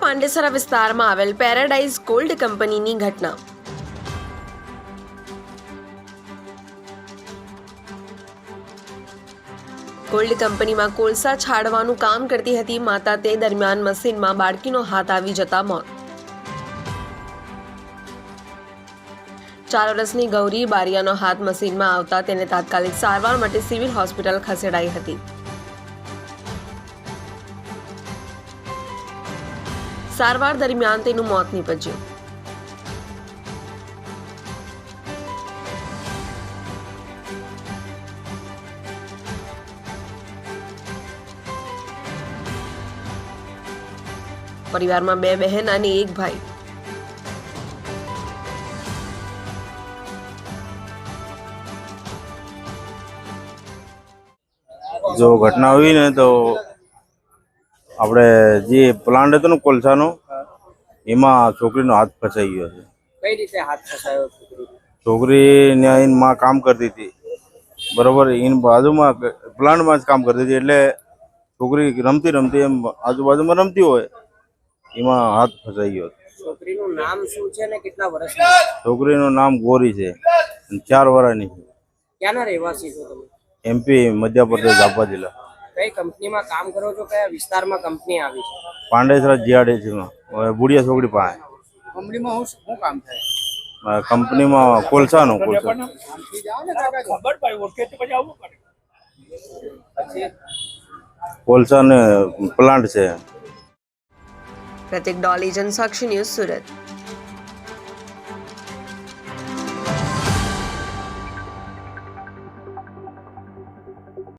પાંડેસરા વિસ્તારમાં આવેલ paradise gold કંપનીની ઘટના। ગોલ્ડ કંપનીમાં કોલસા છાડવાનું કામ કરતી હતી માતા। તે દરમિયાન મશીનમાં બાળકીનો હાથ આવી જતા મોત। 4 વર્ષની ગૌરી બારિયાનો હાથ મશીનમાં આવતા તેને તાત્કાલિક સારવાર માટે સિવિલ હોસ્પિટલ ખસેડાઈ હતી। સારવાર દરમિયાન તેનું મોત નીપજ્યું। પરિવારમાં 2 બહેન અને 1 ભાઈ। जो घटना हुई ने तो આપણે જે પ્લાન્ટ હતો ને કોલસાનો એમાં છોકરીનો હાથ ફસાઈ ગયો છે। કઈ રીતે હાથ ફસાયો છોકરી ત્યાં એની માં કામ કરતી હતી બરોબર, એની બાજુમાં પ્લાન્ટમાં જ કામ કરતી હતી એટલે છોકરી રમતી રમતી એમ આજુબાજુમાં રમતી હોય એમાં હાથ ફસાઈ ગયો। છોકરીનું નામ શું છે ને કેટલા વર્ષની? છોકરીનું નામ ગોરી છે, 4 વર્ષની છે। ક્યાંના રહેવાસી છો તમે? MP મધ્યપ્રદેશ જાપા જિલ્લા। કઈ કંપનીમાં કામ કરો છો? કયા વિસ્તારમાં કંપની આવી છે? પાંડેસરા જીઆરડીસીમાં બુડિયા છોકરી પાસે। કંપનીમાં શું કામ થાય? કંપનીમાં કોલસાનો કોલસાને પ્લાન્ટ છે। પ્રતિક ડોલીજન, સાક્ષી ન્યૂઝ, સુરત।